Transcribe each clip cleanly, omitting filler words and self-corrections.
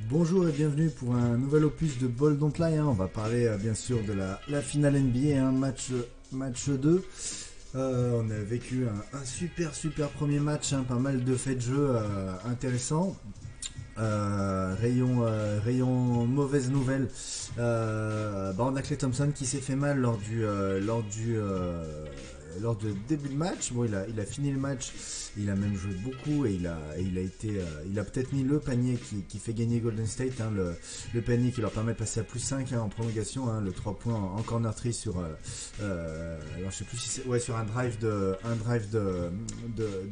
Bonjour et bienvenue pour un nouvel opus de Ball Don't Lie. On va parler bien sûr de la finale NBA, match 2. On a vécu un super premier match, pas mal de faits de jeu intéressants. Rayon mauvaise nouvelle. On a Klay Thompson qui s'est fait mal lors du début de match. Bon, il a fini le match, il a même joué beaucoup et il a peut-être mis le panier qui fait gagner Golden State, le panier qui leur permet de passer à plus 5 en prolongation, le 3 points en corner 3 sur alors je sais plus si c'est sur un drive de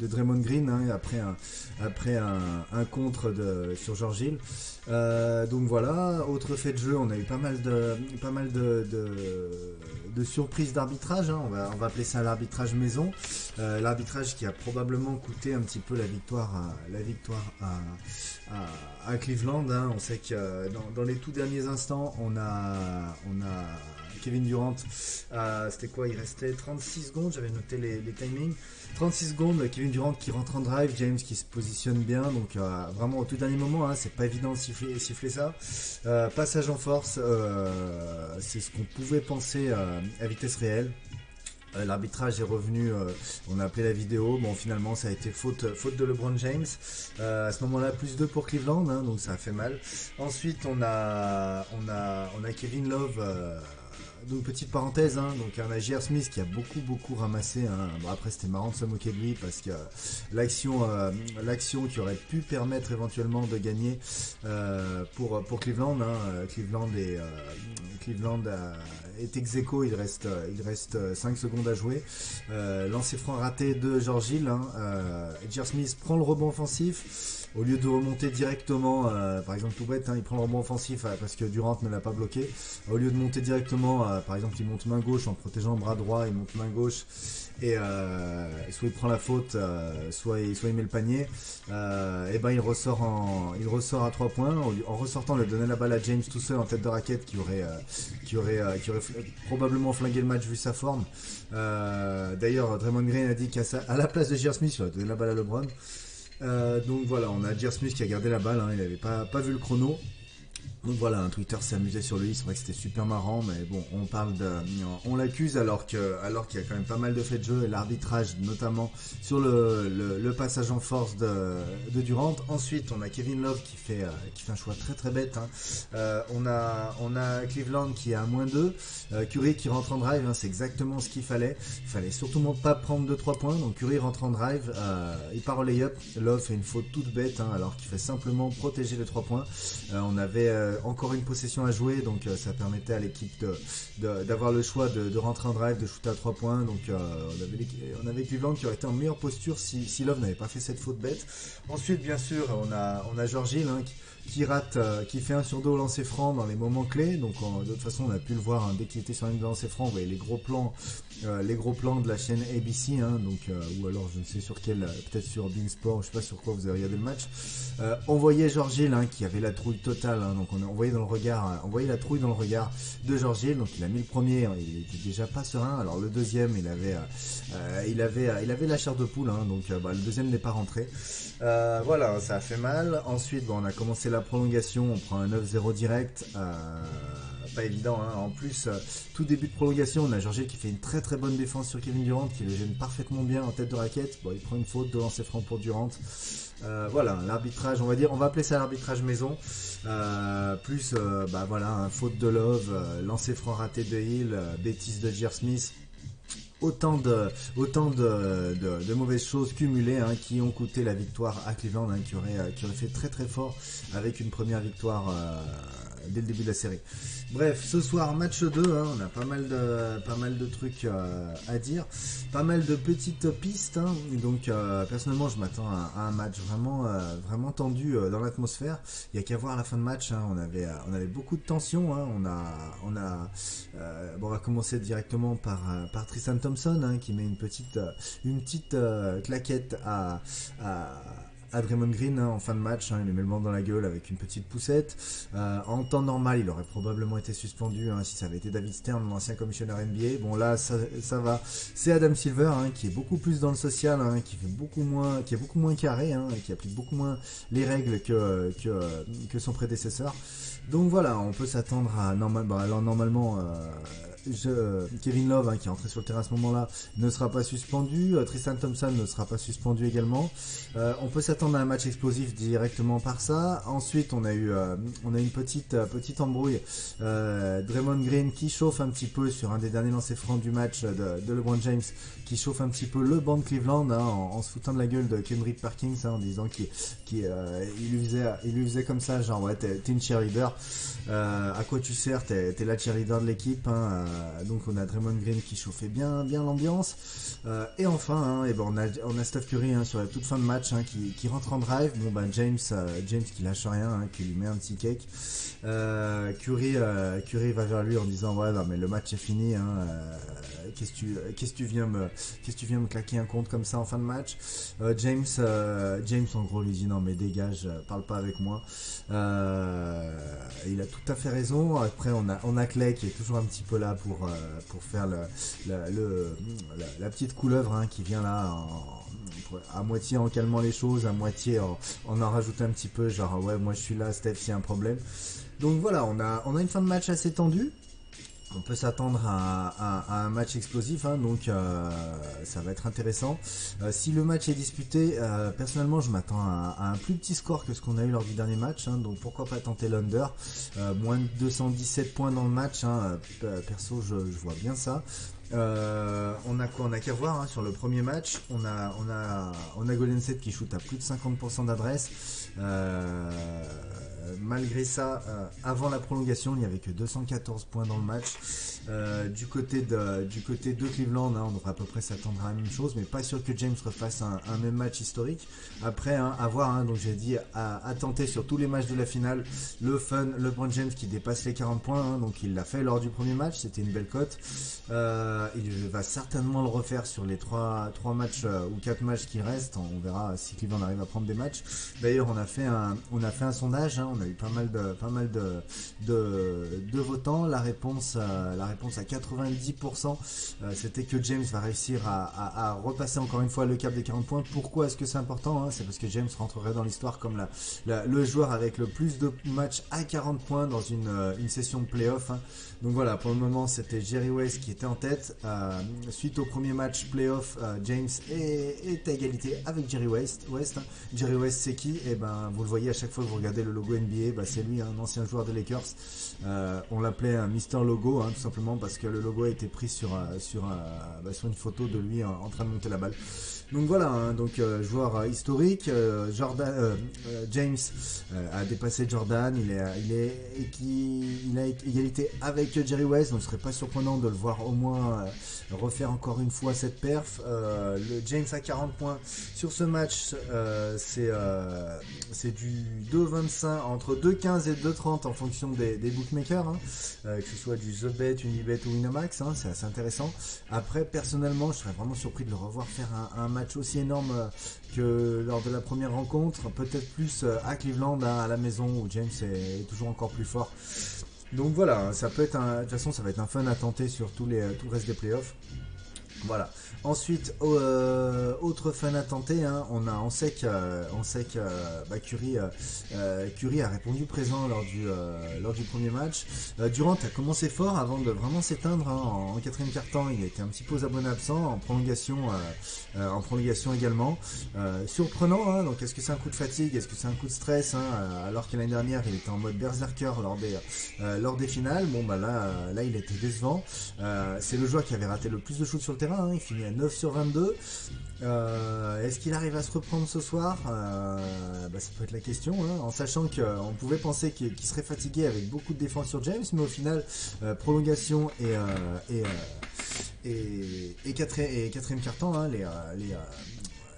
Draymond Green, après un contre sur George Hill. Donc voilà, autre fait de jeu, on a eu pas mal de surprises d'arbitrage, on va appeler ça l'arbitrage maison, l'arbitrage qui a probablement coûté un petit peu la victoire à Cleveland. On sait que dans les tout derniers instants, on a Kevin Durant, c'était quoi, il restait 36 secondes, j'avais noté les timings, 36 secondes, Kevin Durant qui rentre en drive, James qui se positionne bien, donc vraiment au tout dernier moment, c'est pas évident de siffler ça. Passage en force, c'est ce qu'on pouvait penser à vitesse réelle. L'arbitrage est revenu, on a appelé la vidéo, bon finalement ça a été faute de LeBron James, à ce moment là plus 2 pour Cleveland, donc ça a fait mal. Ensuite on a Kevin Love, donc petite parenthèse, donc on a J.R. Smith qui a beaucoup ramassé, bon, après c'était marrant de se moquer de lui parce que l'action qui aurait pu permettre éventuellement de gagner pour Cleveland, Cleveland est ex aequo, il reste 5 secondes à jouer, lancer franc raté de George Hill, J.R. Smith prend le rebond offensif. Au lieu de remonter directement, par exemple tout bête, il prend le rebond offensif parce que Durant ne l'a pas bloqué. Au lieu de monter directement, par exemple il monte main gauche en protégeant le bras droit, il monte main gauche et soit il prend la faute, soit il met le panier. Et ben il ressort à 3 points. En ressortant, il a donné la balle à James tout seul en tête de raquette qui aurait probablement flingué le match vu sa forme. D'ailleurs Draymond Green a dit qu'à la place de J.R. Smith, il a donné la balle à LeBron. Donc voilà, on a J.R. Smith qui a gardé la balle, il n'avait pas vu le chrono. Donc voilà, Twitter s'est amusé sur lui, c'est vrai que c'était super marrant, mais bon, on l'accuse alors qu'il y a quand même pas mal de faits de jeu, et l'arbitrage notamment sur le passage en force de Durant. Ensuite, on a Kevin Love qui fait un choix très bête. On a Cleveland qui est à -2, Curry qui rentre en drive, c'est exactement ce qu'il fallait. Il fallait surtout pas prendre 2-3 points, donc Curry rentre en drive, il part au lay-up, Love fait une faute toute bête, alors qu'il fait simplement protéger les 3 points. On avait encore une possession à jouer, donc ça permettait à l'équipe d'avoir le choix de rentrer en drive, de shooter à 3 points. Donc on avait Cleveland qui aurait été en meilleure posture si Love n'avait pas fait cette faute bête. Ensuite, bien sûr, on a George Hill qui rate, qui fait 1 sur 2 au lancer franc dans les moments clés. Donc de toute façon, on a pu le voir, dès qu'il était sur la ligne de lancer franc, on voyait les gros plans de la chaîne ABC, ou alors je ne sais sur quel, peut-être sur Beansport, je sais pas sur quoi vous avez regardé le match. On voyait George Hill qui avait la trouille totale, donc on voyait la trouille dans le regard de George Hill. Donc il a mis le premier, il était déjà pas serein. Alors le deuxième, il avait la chair de poule, donc le deuxième n'est pas rentré. Voilà, ça a fait mal. Ensuite, on a commencé la prolongation, on prend un 9-0 direct. Pas évident, En plus, tout début de prolongation, on a George Hill qui fait une très bonne défense sur Kevin Durant, qui le gêne parfaitement bien en tête de raquette. Bon, il prend une faute de lancer franc pour Durant. Voilà, l'arbitrage, on va appeler ça l'arbitrage maison. Plus, faute de Love, lancer franc raté de Hill, bêtise de J.R. Smith. Autant de mauvaises choses cumulées qui ont coûté la victoire à Cleveland, qui aurait fait très fort avec une première victoire dès le début de la série. Bref, ce soir match 2, on a pas mal de trucs à dire, pas mal de petites pistes, donc personnellement je m'attends à un match vraiment tendu dans l'atmosphère. Il y a qu'à voir la fin de match, on avait beaucoup de tension, on va commencer directement par Tristan Thompson, qui met une petite claquette à Draymond Green en fin de match, il lui met le banc dans la gueule avec une petite poussette. En temps normal, il aurait probablement été suspendu si ça avait été David Stern, l'ancien commissionnaire NBA. Bon là, ça va. C'est Adam Silver qui est beaucoup plus dans le social, qui est beaucoup moins carré, et qui applique beaucoup moins les règles que son prédécesseur. Donc voilà, on peut s'attendre à normalement. Kevin Love qui est entré sur le terrain à ce moment-là ne sera pas suspendu, Tristan Thompson ne sera pas suspendu également. On peut s'attendre à un match explosif directement par ça. Ensuite on a eu une petite embrouille, Draymond Green qui chauffe un petit peu sur un des derniers lancers francs du match de LeBron James, qui chauffe un petit peu le banc de Cleveland en se foutant de la gueule de Kendrick Perkins, en disant qu'il lui faisait comme ça, genre ouais t'es une cheerleader, à quoi tu sers, t'es la cheerleader de l'équipe, donc on a Draymond Green qui chauffait bien l'ambiance, et enfin on a Steph Curry sur la toute fin de match qui rentre en drive. Bon James qui lâche rien, qui lui met un petit cake. Curry va vers lui en disant ouais non mais le match est fini, qu'est-ce que tu viens me claquer un compte comme ça en fin de match. James en gros lui dit non mais dégage, parle pas avec moi. Il a tout à fait raison. Après on a Clay qui est toujours un petit peu là pour faire la petite couleuvre qui vient là à moitié en calmant les choses, à moitié en rajoutant un petit peu genre ouais moi je suis là Steph s'il y a un problème. Donc voilà, on a une fin de match assez tendue. On peut s'attendre à un match explosif, donc ça va être intéressant. Si le match est disputé, personnellement je m'attends à un plus petit score que ce qu'on a eu lors du dernier match, donc pourquoi pas tenter l'under. Moins de 217 points dans le match, perso je vois bien ça. On a qu'à voir sur le premier match, on a Golden State qui shoot à plus de 50% d'adresse. Malgré ça, avant la prolongation, il n'y avait que 214 points dans le match. Du côté de Cleveland, on devrait à peu près s'attendre à la même chose, mais pas sûr que James refasse un même match historique. Après, à voir, donc j'ai dit à tenter sur tous les matchs de la finale, le fun, LeBron James qui dépasse les 40 points, donc il l'a fait lors du premier match, c'était une belle cote. Il va certainement le refaire sur les 3 matchs ou 4 matchs qui restent. On verra si Cleveland arrive à prendre des matchs. D'ailleurs, on a fait un sondage, on a eu pas mal de votants. La réponse à 90%, c'était que James va réussir à repasser encore une fois le cap des 40 points. Pourquoi est-ce que c'est important, c'est parce que James rentrerait dans l'histoire comme le joueur avec le plus de matchs à 40 points dans une session de playoff. Donc voilà, pour le moment c'était Jerry West qui était en tête. Suite au premier match playoff, James est à égalité avec Jerry West. Jerry West c'est qui? Vous le voyez à chaque fois que vous regardez le logo NBA, c'est lui, un ancien joueur des Lakers. On l'appelait un Mister Logo, tout simplement parce que le logo a été pris sur une photo de lui en train de monter la balle. Donc voilà, joueur historique. James a dépassé Jordan, il a égalité avec Jerry West, donc ce serait pas surprenant de le voir au moins refaire encore une fois cette perf. Le James à 40 points sur ce match, c'est du 2,25, entre 2,15 et 2,30 en fonction des bookmakers, que ce soit du TheBet, Unibet ou Winamax, c'est assez intéressant. Après, personnellement, je serais vraiment surpris de le revoir faire un match aussi énorme que lors de la première rencontre, peut-être plus à Cleveland, à la maison où James est toujours encore plus fort. Donc voilà, ça peut être de toute façon ça va être un fun à tenter sur tout le reste des playoffs. Voilà. Ensuite, autre fun à tenter, on sait que Curry a répondu présent lors du premier match. Durant a commencé fort avant de vraiment s'éteindre, en quatrième quart-temps. Il a été un petit peu aux abonnés absents, en prolongation également. Surprenant, donc est-ce que c'est un coup de fatigue, est-ce que c'est un coup de stress, alors que l'année dernière il était en mode berserker lors des finales. Là il était décevant. C'est le joueur qui avait raté le plus de shoots sur le terrain, il finit à 9 sur 22. Est-ce qu'il arrive à se reprendre ce soir? Ça peut être la question, en sachant qu'on pouvait penser qu'il serait fatigué avec beaucoup de défense sur James, mais au final prolongation et quatrième quart-temps,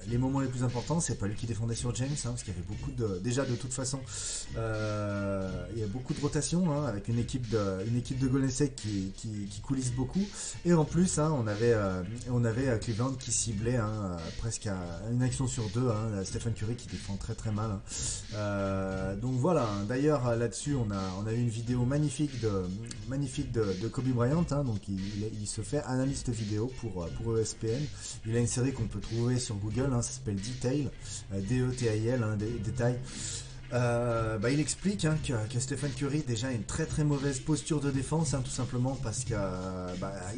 les moments les plus importants, c'est pas lui qui défendait sur James, hein, parce qu'il y avait beaucoup déjà de toute façon, il y a beaucoup de rotation, hein, avec une équipe de Golden State qui coulisse beaucoup, et en plus, hein, on avait Cleveland qui ciblait, hein, presque à une action sur deux, hein, Stephen Curry qui défend très très mal, hein. Donc voilà, hein. D'ailleurs là-dessus on a eu une vidéo magnifique de Kobe Bryant, hein, donc il se fait analyste vidéo pour ESPN. Il a une série qu'on peut trouver sur Google, hein, ça s'appelle Detail, D-E-T-A-I-L, hein, détail. Il explique, hein, que Stephen Curry déjà a une très très mauvaise posture de défense, hein, tout simplement parce qu'il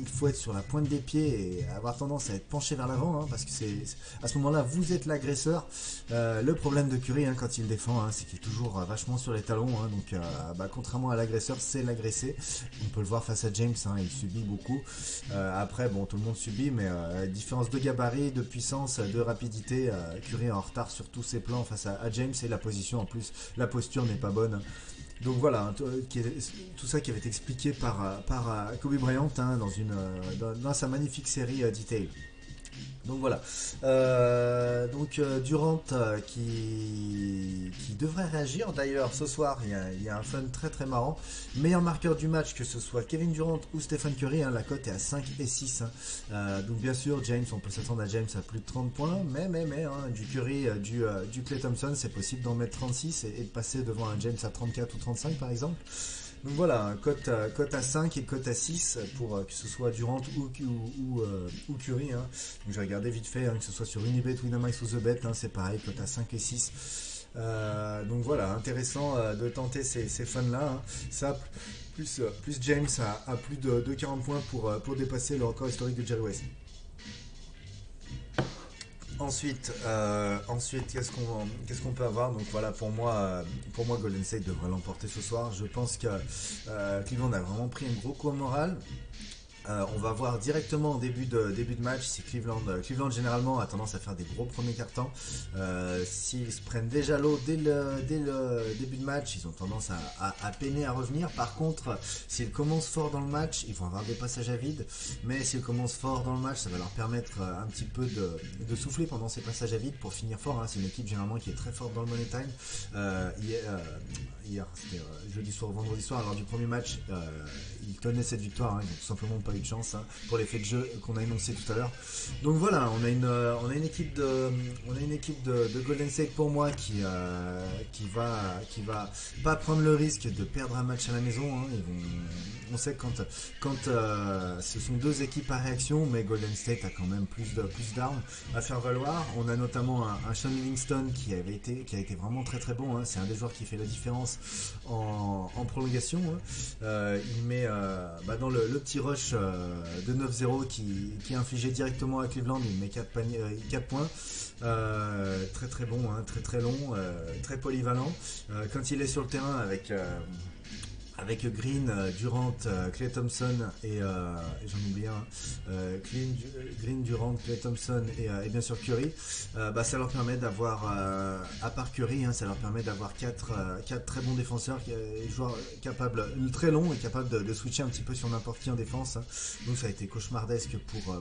faut être sur la pointe des pieds et avoir tendance à être penché vers l'avant, hein, parce que à ce moment-là vous êtes l'agresseur. Le problème de Curry, hein, quand il défend, hein, c'est qu'il est toujours vachement sur les talons, hein, donc contrairement à l'agresseur, c'est l'agressé. On peut le voir face à James, hein, il subit beaucoup. Après bon, tout le monde subit, mais différence de gabarit, de puissance, de rapidité, Curry est en retard sur tous ses plans face à James, et la position en plus. La posture n'est pas bonne. Donc voilà, tout ça qui avait été expliqué par Kobe Bryant, hein, dans sa magnifique série Detail. Donc voilà. Durant qui devrait réagir. D'ailleurs, ce soir, il y a un fun très très marrant. Meilleur marqueur du match, que ce soit Kevin Durant ou Stephen Curry, hein, la cote est à 5 et 6. Hein. Donc bien sûr, James, on peut s'attendre à James à plus de 30 points. Mais hein, du Curry, du Klay Thompson, c'est possible d'en mettre 36 et de passer devant un James à 34 ou 35 par exemple. Donc voilà, cote à 5 et cote à 6 pour que ce soit Durant ou Curry. Hein. Donc j'ai regardé vite fait, hein, que ce soit sur Unibet, Winamax ou TheBet, hein, c'est pareil, cote à 5 et 6. Donc voilà, intéressant de tenter ces fun-là. Hein. Ça, plus James a plus de 40 points pour dépasser le record historique de Jerry West. Ensuite, qu'est-ce qu'on peut avoir? Donc voilà, pour moi, Golden State devrait l'emporter ce soir. Je pense que Cleveland a vraiment pris un gros coup au moral. On va voir directement au début de match si Cleveland généralement a tendance à faire des gros premiers quart-temps. S'ils se prennent déjà l'eau dès le début de match, ils ont tendance à peiner à revenir. Par contre, s'ils commencent fort dans le match, ils vont avoir des passages à vide. Mais s'ils commencent fort dans le match, ça va leur permettre un petit peu de souffler pendant ces passages à vide pour finir fort. Hein. C'est une équipe généralement qui est très forte dans le money time. Hier, c'était jeudi soir ou vendredi soir, lors du premier match, ils tenaient cette victoire, hein, ils n'ont tout simplement pas eu de chance, hein, pour l'effet de jeu qu'on a énoncé tout à l'heure. Donc voilà, on a une équipe de Golden State pour moi qui va pas prendre le risque de perdre un match à la maison. Hein. On sait que quand ce sont deux équipes à réaction, mais Golden State a quand même plus d'armes à faire valoir. On a notamment un Sean Livingston qui a été vraiment très très bon. Hein. C'est un des joueurs qui fait la différence en prolongation. Hein. Il met dans le petit rush de 9-0 qui est infligé directement à Cleveland, il met 4 points. Très très bon, hein, très très long, très polyvalent. Quand il est sur le terrain avec Green, Durant, Klay Thompson et j'en oublie un, Green, Durant, Klay Thompson et bien sûr Curry, ça leur permet d'avoir, à part Curry, hein, ça leur permet d'avoir 4 très bons défenseurs, joueurs capables, très longs et capables de switcher un petit peu sur n'importe qui en défense. Hein. Donc ça a été cauchemardesque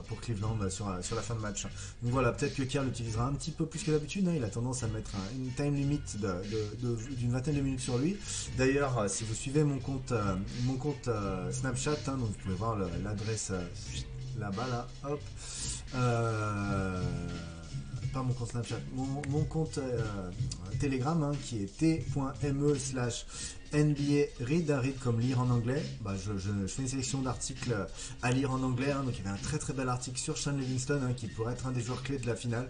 pour Cleveland sur la fin de match. Donc voilà, peut-être que Kerr l'utilisera un petit peu plus que d'habitude. Hein. Il a tendance à mettre une time limit d'une vingtaine de minutes sur lui. D'ailleurs, si vous suivez mon compte Snapchat, hein, donc vous pouvez voir l'adresse là-bas, là, hop. Pas mon compte Snapchat, mon compte Telegram, hein, qui est t.me/NBA read comme lire en anglais. Je fais une sélection d'articles à lire en anglais, hein, donc il y avait un très très bel article sur Sean Livingston, hein, qui pourrait être un des joueurs clés de la finale.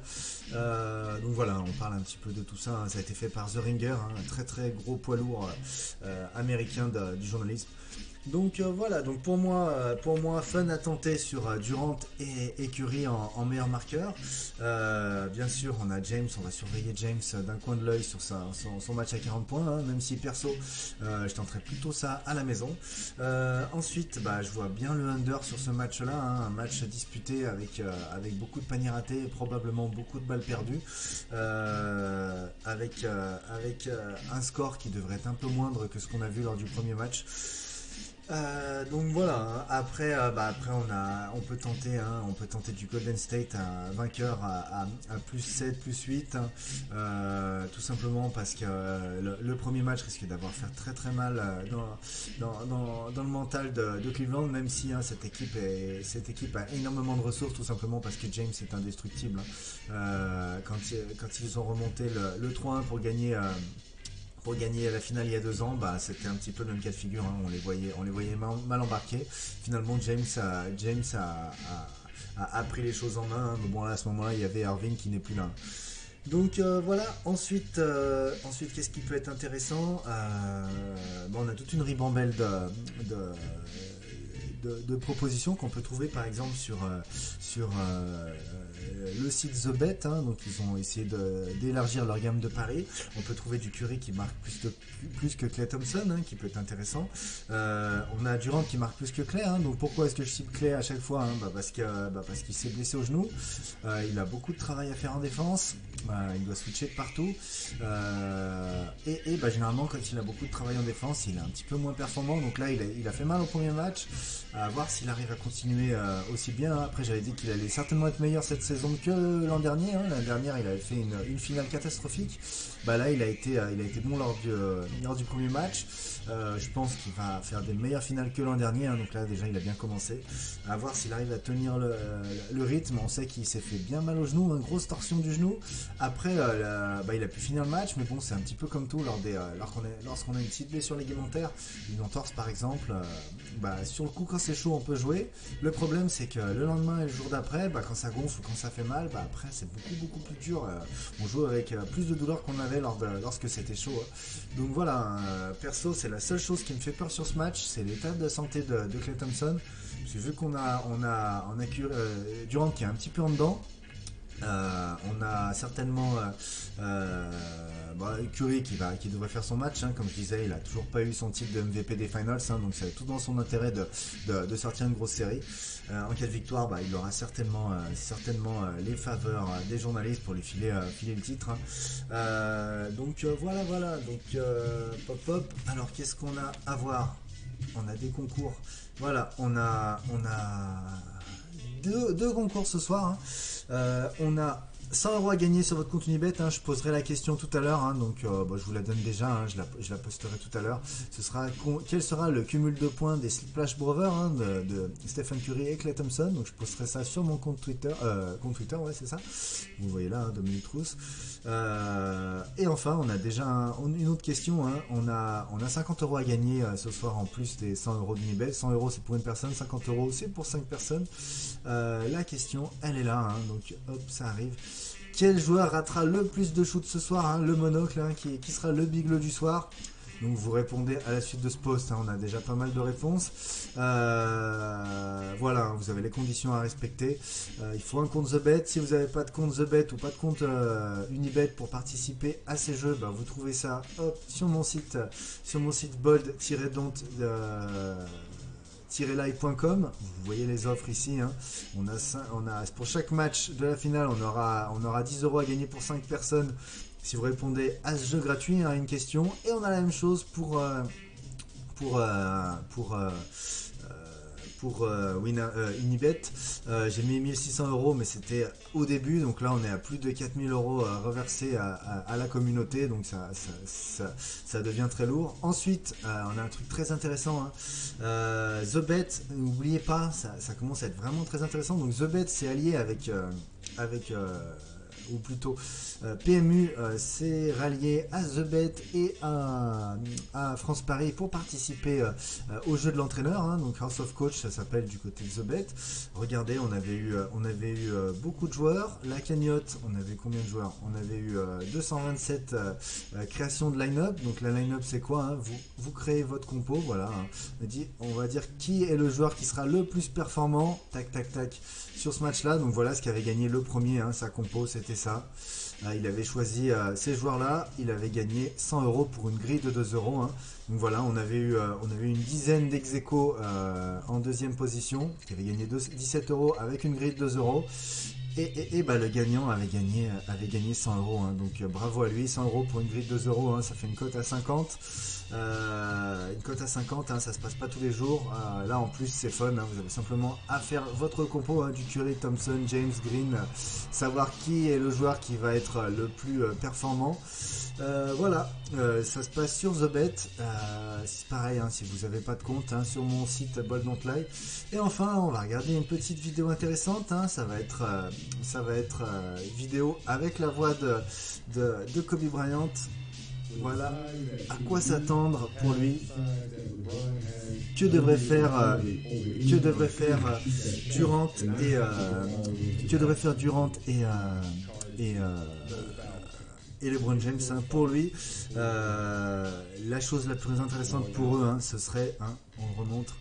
Donc voilà, on parle un petit peu de tout ça, hein. Ça a été fait par The Ringer, hein, un très très gros poids lourd américain du journalisme. Donc voilà, donc pour moi fun à tenter sur Durant et Curry en meilleur marqueur. Bien sûr, on a James, on va surveiller James d'un coin de l'œil sur son match à 40 points, hein, même si perso je tenterais plutôt ça à la maison. Ensuite, je vois bien le under sur ce match-là, hein, un match disputé avec beaucoup de paniers ratés et probablement beaucoup de balles perdues, avec un score qui devrait être un peu moindre que ce qu'on a vu lors du premier match. Donc voilà, hein. Après, après on peut tenter du Golden State vainqueur à plus 7, plus 8, hein. Tout simplement parce que le premier match risque d'avoir fait très très mal dans le mental de Cleveland, même si hein, cette équipe a énormément de ressources, tout simplement parce que James est indestructible, hein. Quand ils ont remonté le 3-1 pour gagner la finale il y a 2 ans, c'était un petit peu le même cas de figure, hein. On les voyait mal embarqués. Finalement, James a pris les choses en main, hein. Mais bon, là, à ce moment-là, il y avait Irving qui n'est plus là. Donc voilà, ensuite qu'est-ce qui peut être intéressant, on a toute une ribambelle de propositions qu'on peut trouver par exemple sur le site The Bet, hein. Donc ils ont essayé d'élargir leur gamme de paris. On peut trouver du Curry qui marque plus que Klay Thompson, hein, qui peut être intéressant. On a Durant qui marque plus que Klay, hein. Donc pourquoi est-ce que je cite Klay à chaque fois, hein, parce qu'il s'est blessé au genou. Il a beaucoup de travail à faire en défense. Il doit switcher de partout. Généralement, quand il a beaucoup de travail en défense, il est un petit peu moins performant. Donc là, il a fait mal au premier match. À voir s'il arrive à continuer aussi bien. Après, j'avais dit qu'il allait certainement être meilleur cette saison que l'an dernier, hein. L'année dernière, il avait fait une finale catastrophique. Là, il a été bon lors du premier match. Je pense qu'il va faire des meilleures finales que l'an dernier, hein. Donc là, déjà, il a bien commencé. À voir s'il arrive à tenir le rythme. On sait qu'il s'est fait bien mal au genou, une grosse torsion du genou. Après, il a pu finir le match, mais bon, c'est un petit peu comme tout lorsqu'on a une petite blessure ligamentaire, une entorse par exemple. Sur le coup, quand c'est chaud, on peut jouer. Le problème, c'est que le lendemain et le jour d'après, quand ça gonfle ou quand ça fait mal, après, c'est beaucoup plus dur. On joue avec plus de douleur qu'on avait lorsque c'était chaud, hein. Donc voilà, perso, c'est la seule chose qui me fait peur sur ce match, c'est l'état de santé de Klay Thompson. Parce que vu qu'on a Durant qui est un petit peu en dedans. On a certainement Curry qui devrait faire son match, hein. Comme je disais, il a toujours pas eu son titre de MVP des Finals, hein, donc c'est tout dans son intérêt de sortir une grosse série. En cas de victoire, il aura certainement les faveurs des journalistes pour lui filer le titre, hein. Donc voilà. Donc pop. Alors qu'est-ce qu'on a à voir? On a des concours. Voilà, on a deux concours ce soir, hein. On a 100 € à gagner sur votre compte Unibet, hein. Je poserai la question tout à l'heure, hein. Donc je vous la donne déjà, hein. Je la posterai tout à l'heure. Ce sera quel sera le cumul de points des Splash Brothers, hein, de Stephen Curry et Klay Thompson. Donc je posterai ça sur mon compte Twitter, ouais, c'est ça. Vous voyez là, hein, Dominique Rousse. Et enfin, on a déjà une autre question, hein. On a 50 € à gagner ce soir en plus des 100 € d'Unibet. 100 € c'est pour une personne, 50 € c'est pour 5 personnes. La question, elle est là, hein. Donc hop, ça arrive. Quel joueur ratera le plus de shoots ce soir, hein, le monocle, hein, qui sera le biglo du soir? Donc vous répondez à la suite de ce post, hein. On a déjà pas mal de réponses. Voilà, hein, vous avez les conditions à respecter. Il faut un compte The Bet. Si vous n'avez pas de compte The Bet ou pas de compte Unibet pour participer à ces jeux, vous trouvez ça sur mon site bold-don't live.com. Vous voyez les offres ici, hein. On a pour chaque match de la finale, on aura 10 € à gagner pour 5 personnes si vous répondez à ce jeu gratuit, hein, à une question. Et on a la même chose pour Unibet. J'ai mis 1600 €, mais c'était au début, donc là on est à plus de 4000 € reversés à la communauté, donc ça devient très lourd. Ensuite, on a un truc très intéressant, hein. The Bet, n'oubliez pas, ça commence à être vraiment très intéressant. Donc The Bet c'est allié avec ou plutôt PMU s'est rallié à The Bet et à France Paris pour participer au jeu de l'entraîneur, hein. Donc House of Coach, ça s'appelle du côté de The Bet. Regardez, on avait eu beaucoup de joueurs. La cagnotte, on avait combien de joueurs? On avait eu 227 créations de line-up. Donc la line-up c'est quoi, hein? Vous créez votre compo, voilà, hein. On va dire qui est le joueur qui sera le plus performant, tac sur ce match là. Donc voilà ce qu'avait gagné le premier, hein, sa compo, c'était ça. Il avait choisi ces joueurs-là, il avait gagné 100 € pour une grille de 2 €, hein. Donc voilà, on avait eu une dizaine d'ex-aequo en deuxième position, qui avait gagné 17 € avec une grille de 2 €. Et bah, le gagnant avait gagné 100 euros. Hein, donc bravo à lui, 100 euros pour une grille de 2 euros, hein, ça fait une cote à 50. Une cote à 50, hein, ça se passe pas tous les jours. Là en plus c'est fun, hein, vous avez simplement à faire votre compo, hein, du Curry, Thompson, James, Green, savoir qui est le joueur qui va être le plus performant. Voilà, ça se passe sur TheBet. C'est pareil, hein, si vous n'avez pas de compte, hein, sur mon site Ball Don't Lie. Et enfin, on va regarder une petite vidéo intéressante. Hein, ça va être une vidéo avec la voix de Kobe Bryant. Voilà, à quoi s'attendre pour lui. Que devrait faire Durant et LeBron James, hein, pour lui. La chose la plus intéressante pour eux, hein, ce serait, hein, on remonte,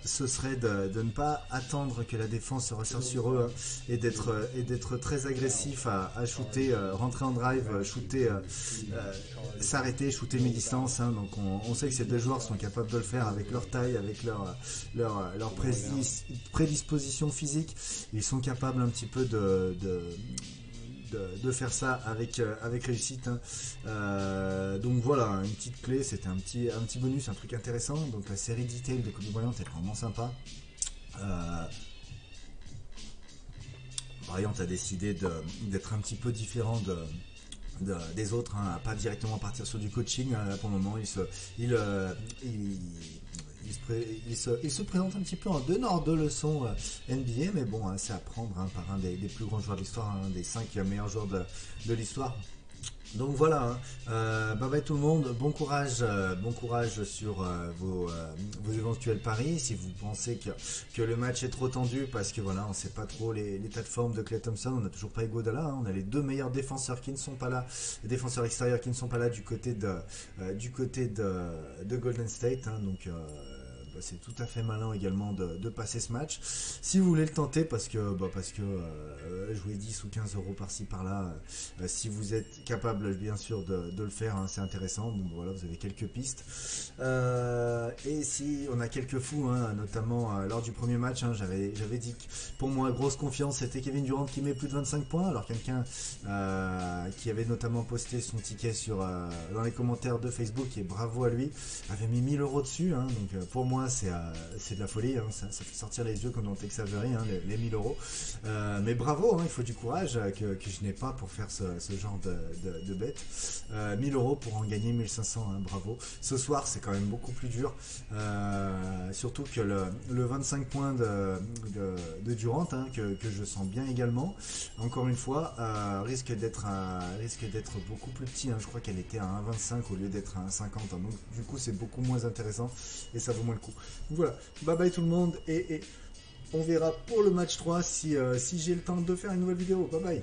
ce serait de ne pas attendre que la défense se resserre sur eux, hein, et d'être très agressif à shooter, rentrer en drive, shooter, s'arrêter, shooter mi-distance, hein. Donc on sait que ces deux joueurs sont capables de le faire avec leur taille, avec leur prédisposition physique. Ils sont capables un petit peu de faire ça avec réussite, hein. Donc voilà, une petite clé, c'était un petit bonus, un truc intéressant. Donc la série Detail de Kobe Bryant est vraiment sympa. Bryant a décidé d'être un petit peu différent des autres, hein, à pas directement partir sur du coaching. Pour le moment, il se présente un petit peu en donneur de leçons NBA, mais bon, hein, c'est à prendre, hein, par un des plus grands joueurs de l'histoire, un des 5 meilleurs joueurs de l'histoire. Donc voilà, hein. Bye bye tout le monde, bon courage sur vos éventuels paris. Si vous pensez que le match est trop tendu, parce que voilà, on sait pas trop l'état de forme de Klay Thompson, on n'a toujours pas Iguodala, hein, on a les deux meilleurs défenseurs qui ne sont pas là, les défenseurs extérieurs qui ne sont pas là du côté de Golden State, hein, donc c'est tout à fait malin également de passer ce match. Si vous voulez le tenter, parce que jouer 10 ou 15 euros par-ci par-là, si vous êtes capable bien sûr de le faire, hein, c'est intéressant. Donc voilà, vous avez quelques pistes. Et si on a quelques fous, hein, notamment lors du premier match, hein, j'avais dit que pour moi, grosse confiance, c'était Kevin Durant qui met plus de 25 points. Alors quelqu'un qui avait notamment posté son ticket dans les commentaires de Facebook, et bravo à lui, avait mis 1000 euros dessus, hein. Donc pour moi, c'est de la folie, hein. Ça fait sortir les yeux comme dans Tex Avery, hein, les 1000 euros. Mais bravo, hein, il faut du courage que je n'ai pas pour faire ce genre de bête. 1000 euros pour en gagner 1500, hein, bravo. Ce soir, c'est quand même beaucoup plus dur, surtout que le 25 points de Durant, hein, que je sens bien également, encore une fois, risque d'être beaucoup plus petit, hein. Je crois qu'elle était à 1,25 au lieu d'être à 1,50, hein. Donc du coup, c'est beaucoup moins intéressant et ça vaut moins le coup. Voilà, bye bye tout le monde, et on verra pour le match 3 si j'ai le temps de faire une nouvelle vidéo. Bye bye.